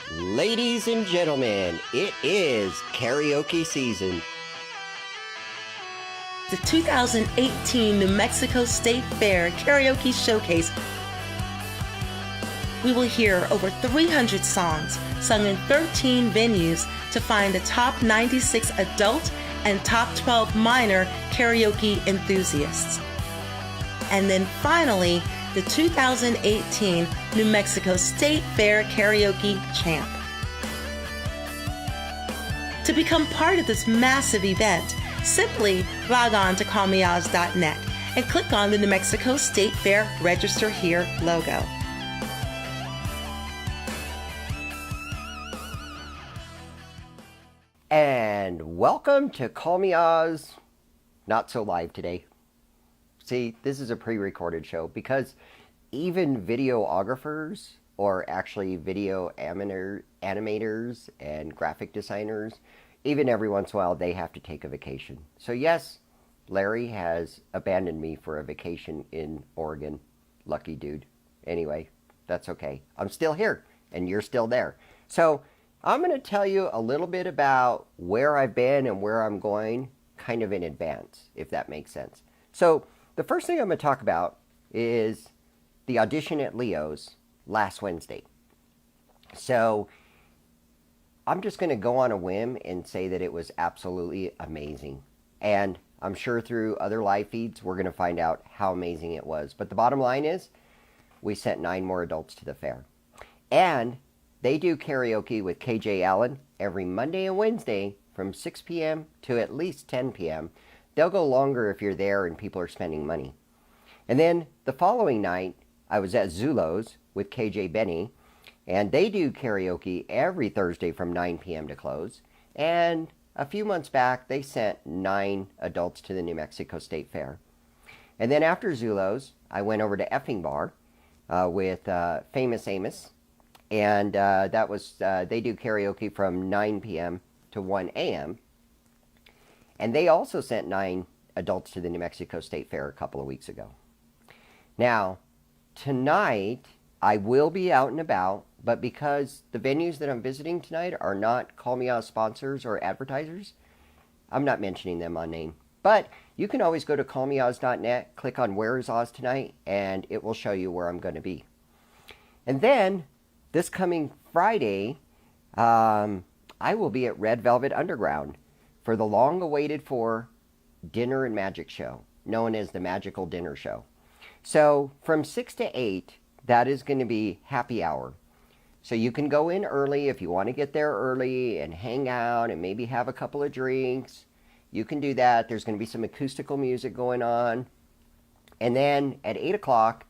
Ladies and gentlemen, it is karaoke season. The 2018 New Mexico State Fair Karaoke Showcase. We will hear over 300 songs sung in 13 venues to find the top 96 adult and top 12 minor karaoke enthusiasts. And then finally, the 2018 New Mexico State Fair Karaoke Champ. To become part of this massive event, simply log on to callmeoz.net and click on the New Mexico State Fair Register Here logo. And welcome to Call Me Oz, not so live today. See, this is a pre-recorded show because even videographers, or actually video animators and graphic designers, even every once in a while they have to take a vacation. So yes, Larry has abandoned me for a vacation in Oregon. Lucky dude. Anyway, that's okay. I'm still here and you're still there. So I'm going to tell you a little bit about where I've been and where I'm going kind of in advance, if that makes sense. So the first thing I'm going to talk about is the audition at Leo's last Wednesday. So I'm just going to go on a whim and say that it was absolutely amazing. And I'm sure through other live feeds, we're going to find out how amazing it was. But the bottom line is, we sent 9 more adults to the fair. And they do karaoke with KJ Allen every Monday and Wednesday from 6 p.m. to at least 10 p.m. They'll go longer if you're there and people are spending money. And then the following night, I was at Zulo's with KJ Benny, and they do karaoke every Thursday from 9 p.m. to close. And a few months back, they sent 9 adults to the New Mexico State Fair. And then after Zulo's, I went over to Effing Bar with Famous Amos. And that was, they do karaoke from 9 p.m. to 1 a.m. And they also sent 9 adults to the New Mexico State Fair a couple of weeks ago. Now, tonight, I will be out and about, but because the venues that I'm visiting tonight are not Call Me Oz sponsors or advertisers, I'm not mentioning them on name. But you can always go to callmeoz.net, click on Where is Oz Tonight, and it will show you where I'm going to be. And then, this coming Friday, I will be at Red Velvet Underground for the long-awaited Dinner and Magic Show, known as the Magical Dinner Show. So from 6 to 8, that is going to be happy hour. So you can go in early if you want to get there early and hang out and maybe have a couple of drinks. You can do that. There's going to be some acoustical music going on. And then at 8 o'clock,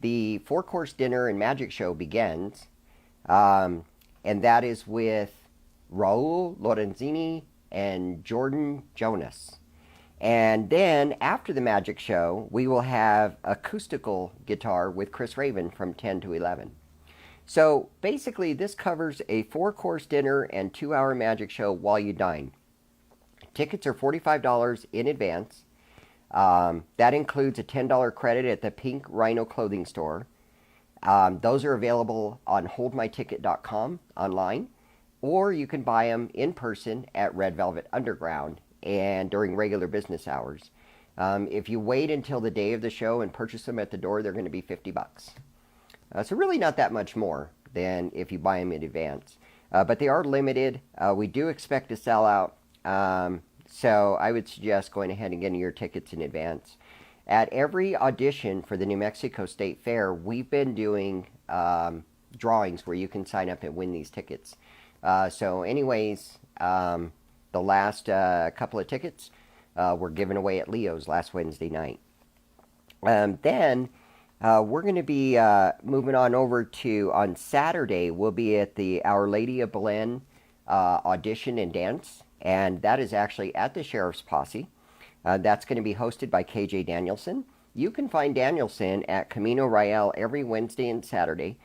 the 4-course dinner and magic show begins. And that is with Raul Lorenzini and Jordan Jonas. And then after the magic show, we will have acoustical guitar with Chris Raven from 10 to 11. So basically this covers a 4-course dinner and 2-hour magic show while you dine. Tickets are $45 in advance. That includes a $10 credit at the Pink Rhino clothing store. Those are available on holdmyticket.com online, or you can buy them in person at Red Velvet Underground and during regular business hours. If you wait until the day of the show and purchase them at the door, they're going to be $50. So really not that much more than if you buy them in advance. But they are limited. We do expect to sell out. So I would suggest going ahead and getting your tickets in advance. At every audition for the New Mexico State Fair, we've been doing drawings where you can sign up and win these tickets. So anyways, the last couple of tickets were given away at Leo's last Wednesday night. Then we're going to be moving on over to, on Saturday, we'll be at the Our Lady of Belen audition and dance. And that is actually at the Sheriff's Posse. That's going to be hosted by KJ Danielson. You can find Danielson at Camino Royale every Wednesday and Saturday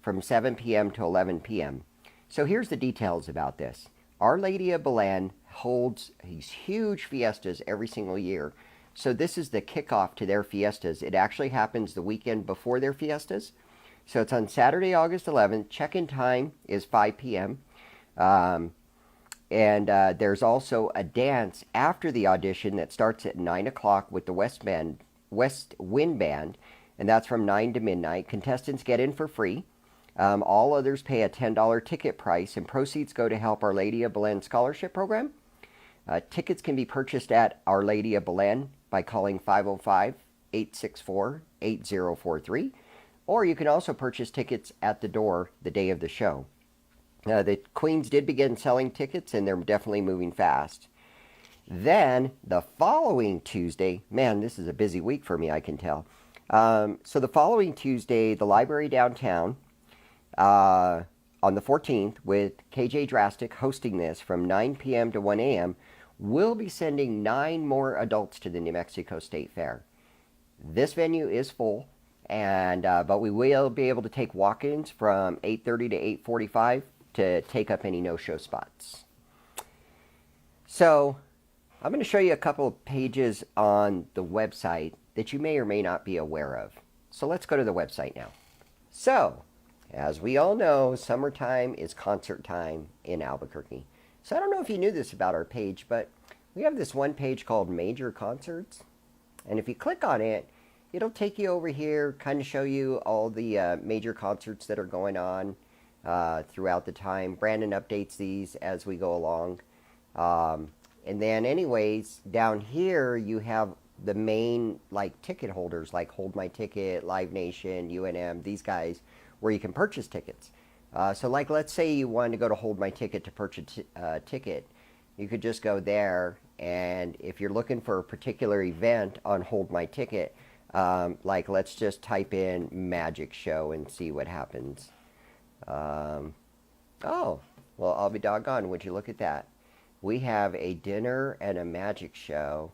from 7 p.m. to 11 p.m. So here's the details about this. Our Lady of Belen holds these huge fiestas every single year. So this is the kickoff to their fiestas. It actually happens the weekend before their fiestas. So it's on Saturday, August 11th. Check-in time is 5 p.m. And there's also a dance after the audition that starts at 9 o'clock with the West Wind Band, and that's from 9 to midnight. Contestants get in for free. All others pay a $10 ticket price, and proceeds go to help Our Lady of Belen Scholarship Program. Tickets can be purchased at Our Lady of Belen by calling 505-864-8043, or you can also purchase tickets at the door the day of the show. The Queens did begin selling tickets, and they're definitely moving fast. Then, the following Tuesday, man, this is a busy week for me, I can tell. So the following Tuesday, the library downtown, on the 14th, with KJ Drastic hosting this from 9 p.m. to 1 a.m., we'll be sending 9 more adults to the New Mexico State Fair. This venue is full, and but we will be able to take walk-ins from 8:30 to 8:45 to take up any no-show spots. So I'm going to show you a couple of pages on the website that you may or may not be aware of. So let's go to the website now. So, as we all know, summertime is concert time in Albuquerque. So I don't know if you knew this about our page, but we have this one page called Major Concerts. And if you click on it, it'll take you over here, kind of show you all the major concerts that are going on throughout the time. Brandon updates these as we go along. And then anyways, down here you have the main like ticket holders like Hold My Ticket, Live Nation, UNM, these guys, where you can purchase tickets. So like let's say you wanted to go to Hold My Ticket to purchase a ticket. You could just go there, and if you're looking for a particular event on Hold My Ticket, like let's just type in Magic Show and see what happens. Oh, well, I'll be doggone, would you look at that. We have a dinner and a magic show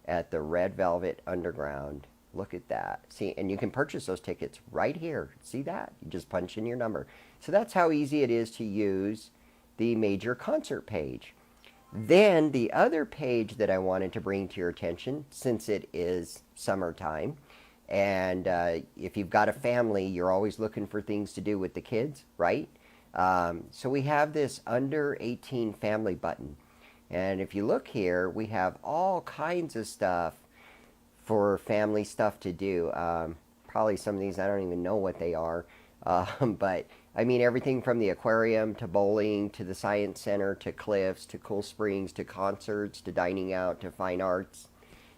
at the Red Velvet Underground. Look at that. See, and you can purchase those tickets right here. See that? You just punch in your number. So that's how easy it is to use the major concert page. Then the other page that I wanted to bring to your attention, since it is summertime, and if you've got a family, you're always looking for things to do with the kids, right? So we have this under 18 family button. And if you look here, we have all kinds of stuff for family stuff to do. Probably some of these, I don't even know what they are. But I mean, everything from the aquarium to bowling to the science center to cliffs to Cool Springs to concerts to dining out to fine arts.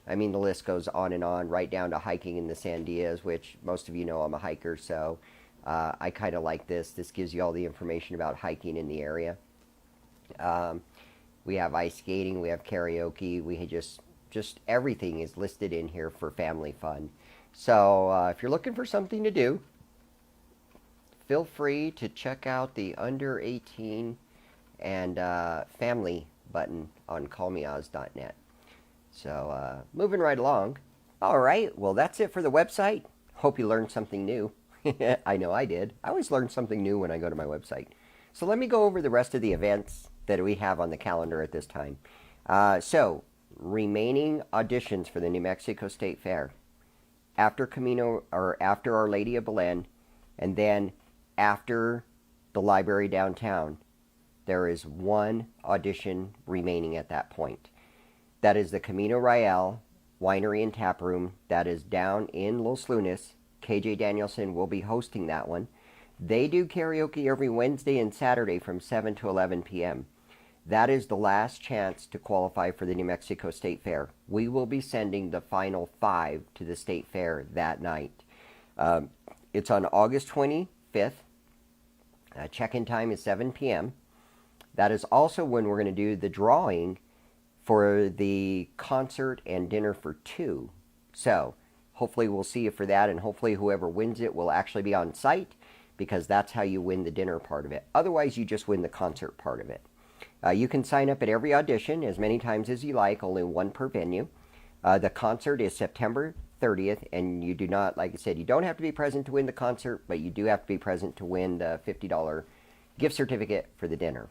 I mean, the list goes on, right down to hiking in the Sandias, which most of you know I'm a hiker, so I kind of like this. This gives you all the information about hiking in the area. We have ice skating, we have karaoke, we just everything is listed in here for family fun. So if you're looking for something to do, feel free to check out the under 18 and family button on callmeoz.net. So moving right along. All right, well that's it for the website. Hope you learned something new. I know I did. I always learn something new when I go to my website. So let me go over the rest of the events that we have on the calendar at this time. So remaining auditions for the New Mexico State Fair after Camino, or after Our Lady of Belen, and then after the library downtown, there is one audition remaining at that point. That is the Camino Real Winery and Tap Room. That is down in Los Lunas. KJ Danielson will be hosting that one. They do karaoke every Wednesday and Saturday from 7 to 11 p.m. That is the last chance to qualify for the New Mexico State Fair. We will be sending the final 5 to the State Fair that night. It's on August 25th. Check-in time is 7 p.m. That is also when we're going to do the drawing for the concert and dinner for 2. So hopefully we'll see you for that, and hopefully whoever wins it will actually be on site, because that's how you win the dinner part of it. Otherwise, you just win the concert part of it. You can sign up at every audition as many times as you like, only one per venue. The concert is September 30th, and you do not, like I said, you don't have to be present to win the concert, but you do have to be present to win the $50 gift certificate for the dinner.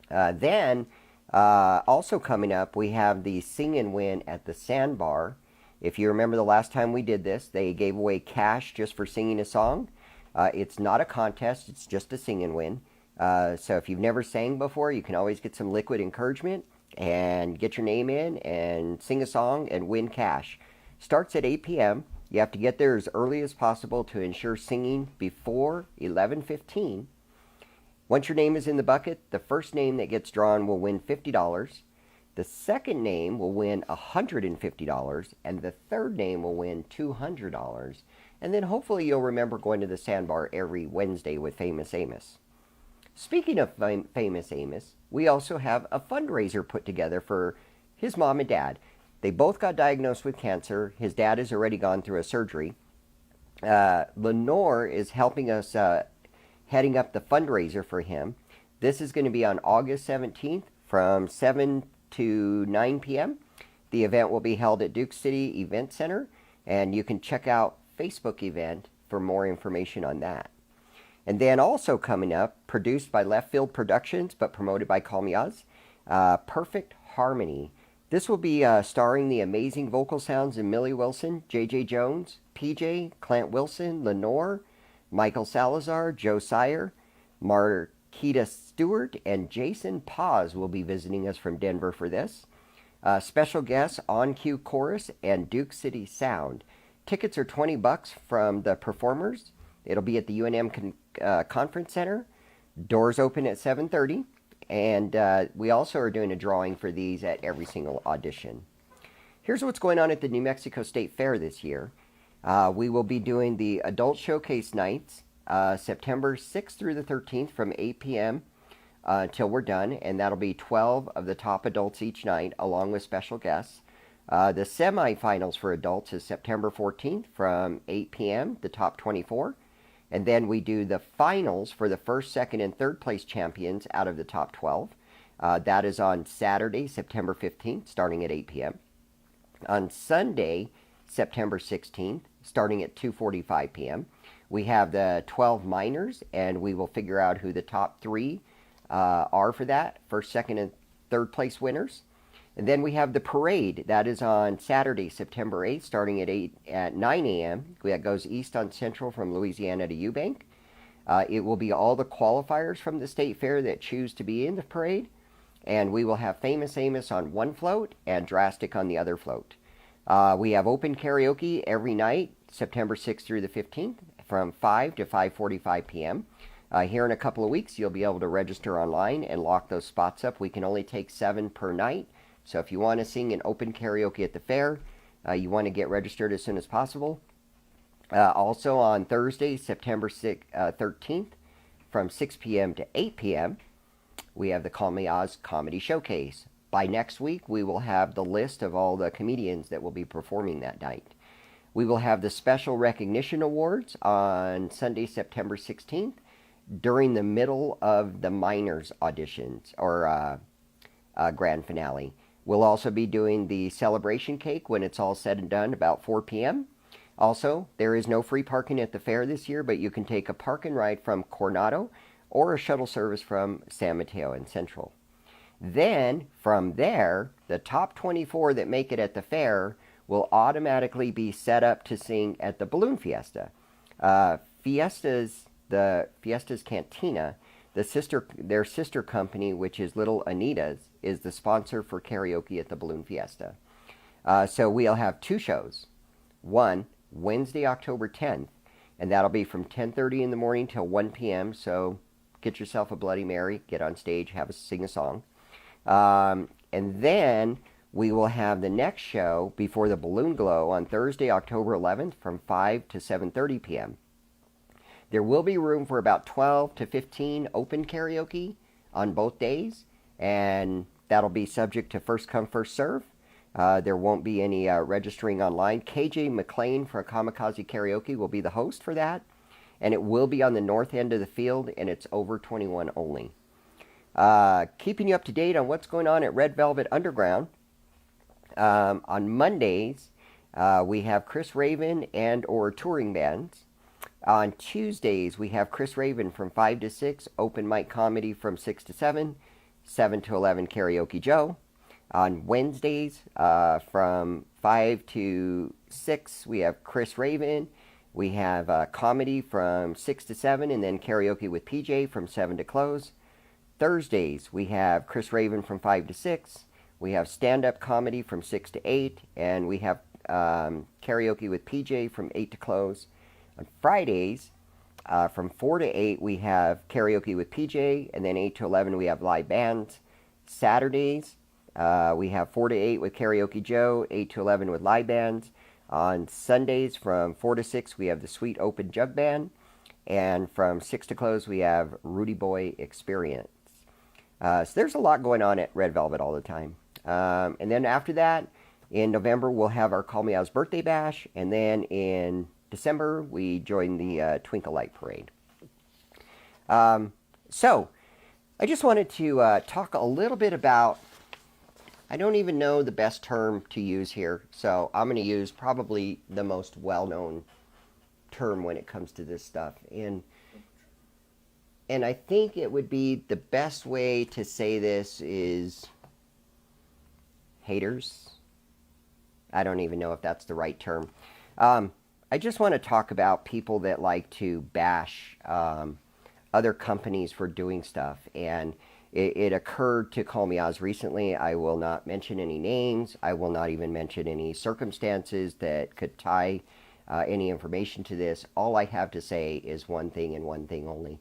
Then, also coming up, we have the Sing and Win at the Sandbar. If you remember the last time we did this, they gave away cash just for singing a song. It's not a contest, it's just a sing and win. So if you've never sang before, you can always get some liquid encouragement and get your name in and sing a song and win cash. Starts at 8 p.m. You have to get there as early as possible to ensure singing before 11:15. Once your name is in the bucket, the first name that gets drawn will win $50. The second name will win $150, and the third name will win $200. And then hopefully you'll remember going to the sandbar every Wednesday with Famous Amos. Speaking of Famous Amos, we also have a fundraiser put together for his mom and dad. They both got diagnosed with cancer. His dad has already gone through a surgery. Lenore is helping us heading up the fundraiser for him. This is going to be on August 17th from 7 to 9 p.m. The event will be held at Duke City Event Center, and you can check out Facebook event for more information on that. And then also coming up, produced by Left Field Productions, but promoted by Call Me Oz, Perfect Harmony. This will be starring the amazing vocal sounds of Millie Wilson, J.J. Jones, PJ, Clint Wilson, Lenore, Michael Salazar, Joe Sire, Marquita Stewart, and Jason Paz will be visiting us from Denver for this. Special guests, On Cue Chorus, and Duke City Sound. Tickets are $20 from the performers. It'll be at the UNM Conference Center. Doors open at 7:30. And we also are doing a drawing for these at every single audition. Here's what's going on at the New Mexico State Fair this year. We will be doing the Adult Showcase Nights, September 6th through the 13th from 8 p.m. Till we're done. And that'll be 12 of the top adults each night, along with special guests. The semifinals for adults is September 14th from 8 p.m., the top 24. And then we do the finals for the first, second, and third place champions out of the top 12. That is on Saturday, September 15th, starting at 8 p.m. On Sunday, September 16th, starting at 2:45 p.m., we have the 12 minors, and we will figure out who the top three are for that, first, second, and third place winners. And then we have the parade. That is on Saturday, September 8th, starting at 9 a.m. That goes east on Central from Louisiana to Eubank. It will be all the qualifiers from the state fair that choose to be in the parade. And we will have Famous Amos on one float and Drastic on the other float. We have open karaoke every night, September 6th through the 15th, from 5 to 5:45 p.m. Here in a couple of weeks, you'll be able to register online and lock those spots up. We can only take 7 per night. So if you want to sing an open karaoke at the fair, you want to get registered as soon as possible. Also on Thursday, September 13th, from 6 p.m. to 8 p.m., we have the Call Me Oz Comedy Showcase. By next week, we will have the list of all the comedians that will be performing that night. We will have the Special Recognition Awards on Sunday, September 16th, during the middle of the minors auditions, or grand finale. We'll also be doing the celebration cake when it's all said and done, about 4 p.m. Also, there is no free parking at the fair this year, but you can take a park and ride from Coronado or a shuttle service from San Mateo and Central. Then, from there, the top 24 that make it at the fair will automatically be set up to sing at the Balloon Fiesta. Fiesta's Cantina, their sister company, which is Little Anita's, is the sponsor for karaoke at the Balloon Fiesta. So we'll have 2 shows. One, Wednesday, October 10th, and that'll be from 10:30 in the morning till 1 p.m. So get yourself a Bloody Mary, get on stage, sing a song. And then we will have the next show before the Balloon Glow on Thursday, October 11th from 5 to 7:30 p.m. There will be room for about 12 to 15 open karaoke on both days, and that'll be subject to first come, first serve. There won't be any registering online. KJ McLean for Kamikaze Karaoke will be the host for that, and it will be on the north end of the field, and it's over 21 only. Keeping you up to date on what's going on at Red Velvet Underground. On Mondays, we have Chris Raven and or touring bands. On Tuesdays, we have Chris Raven from 5 to 6, open mic comedy from 6 to 7, 7 to 11 Karaoke Joe. On Wednesdays, from 5 to 6, we have Chris Raven We have comedy from 6 to 7, and then karaoke with PJ from 7 to close. Thursdays, we have Chris Raven from 5 to 6. We have stand-up comedy from 6 to 8, and we have karaoke with PJ from 8 to close. On Fridays, from 4 to 8, we have karaoke with PJ, and then 8 to 11, we have live bands. Saturdays, we have 4 to 8 with Karaoke Joe, 8 to 11 with live bands. On Sundays, from 4 to 6, we have the Sweet Open Jug Band. And from 6 to close, we have Rudy Boy Experience. So there's a lot going on at Red Velvet all the time. And then after that, in November, we'll have our Call Me Oz birthday bash. And then in December, we join the Twinkle Light Parade. So I just wanted to talk a little bit about, I don't even know the best term to use here. So I'm going to use probably the most well-known term when it comes to this stuff. And I think it would be the best way to say this is haters. I don't even know if that's the right term. I just want to talk about people that like to bash other companies for doing stuff. And it occurred to Call Me Oz recently. I will not mention any names. I will not even mention any circumstances that could tie any information to this. All I have to say is one thing and one thing only.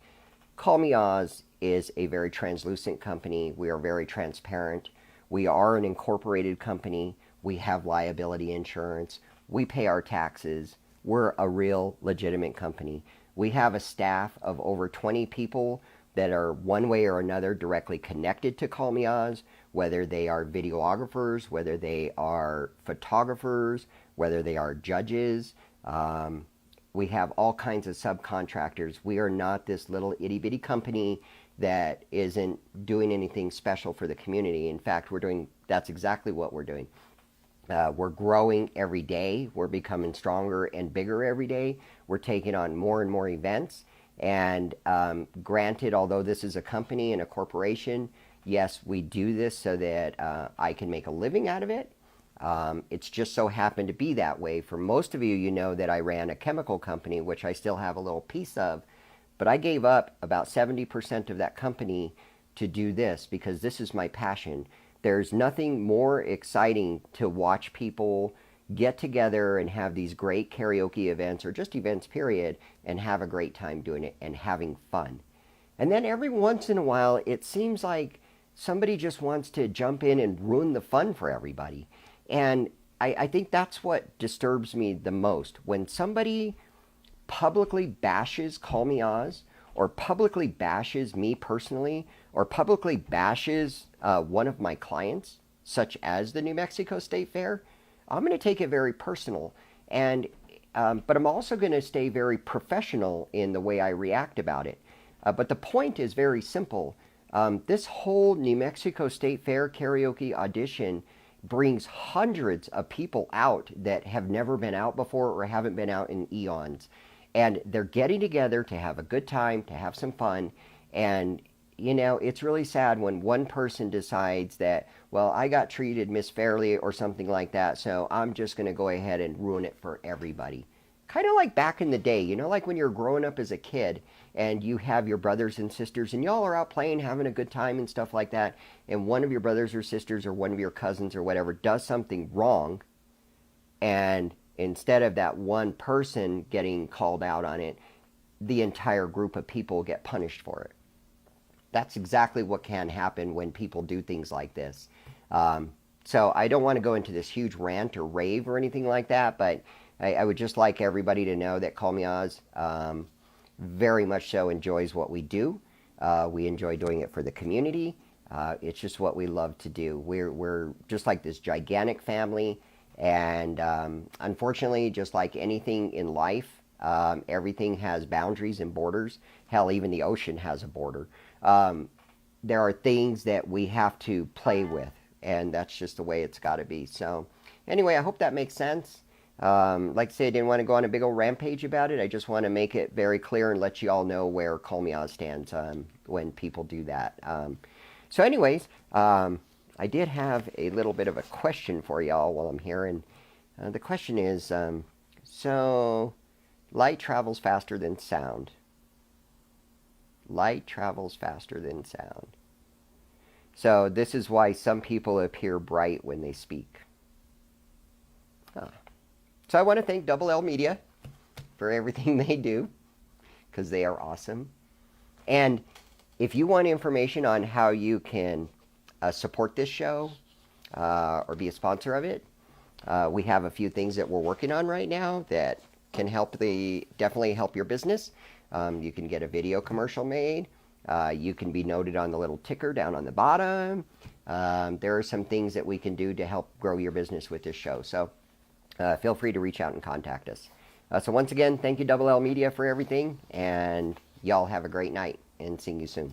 Call Me Oz is a very translucent company. We are very transparent. We are an incorporated company. We have liability insurance. We pay our taxes. We're a real legitimate company. We have a staff of over 20 people that are one way or another directly connected to Call Me Oz, whether they are videographers, whether they are photographers, whether they are judges. We have all kinds of subcontractors. We are not this little itty-bitty company that isn't doing anything special for the community. In fact, that's exactly what we're doing. We're growing every day. We're becoming stronger and bigger every day. We're taking on more and more events. And granted, although this is a company and a corporation, yes, we do this so that I can make a living out of it. It's just so happened to be that way. For most of you, you know that I ran a chemical company, which I still have a little piece of. But I gave up about 70% of that company to do this because this is my passion. There's nothing more exciting to watch people get together and have these great karaoke events or just events, period, and have a great time doing it and having fun. And then every once in a while, it seems like somebody just wants to jump in and ruin the fun for everybody. And I think that's what disturbs me the most. When somebody publicly bashes Call Me Oz, or publicly bashes me personally, or publicly bashes one of my clients, such as the New Mexico State Fair, I'm going to take it very personal. And but I'm also going to stay very professional in the way I react about it. But the point is very simple. This whole New Mexico State Fair karaoke audition brings hundreds of people out that have never been out before or haven't been out in eons. And they're getting together to have a good time, to have some fun. And, you know, it's really sad when one person decides that, well, I got treated misfairly or something like that, so I'm just going to go ahead and ruin it for everybody. Kind of like back in the day, you know, like when you're growing up as a kid and you have your brothers and sisters and y'all are out playing, having a good time and stuff like that, and one of your brothers or sisters or one of your cousins or whatever does something wrong, and instead of that one person getting called out on it, the entire group of people get punished for it. That's exactly what can happen when people do things like this. So I don't want to go into this huge rant or rave or anything like that, but I would just like everybody to know that Call Me Oz very much so enjoys what we do. We enjoy doing it for the community. It's just what we love to do. We're just like this gigantic family. And unfortunately, just like anything in life, everything has boundaries and borders. Hell, even the ocean has a border. There are things that we have to play with, and that's just the way it's got to be. So anyway, I hope that makes sense. Like I said, I didn't want to go on a big old rampage about it. I just want to make it very clear and let you all know where Call Me Oz stands when people do that. So anyways, I did have a little bit of a question for y'all while I'm here. And the question is, so Light travels faster than sound. Light travels faster than sound. So this is why some people appear bright when they speak. So I want to thank Double L Media for everything they do, because they are awesome. And if you want information on how you can support this show or be a sponsor of it, we have a few things that we're working on right now that can definitely help your business. You can get a video commercial made. You can be noted on the little ticker down on the bottom. There are some things that we can do to help grow your business with this show. So feel free to reach out and contact us. So once again, thank you, Double L Media, for everything. And y'all have a great night, and see you soon.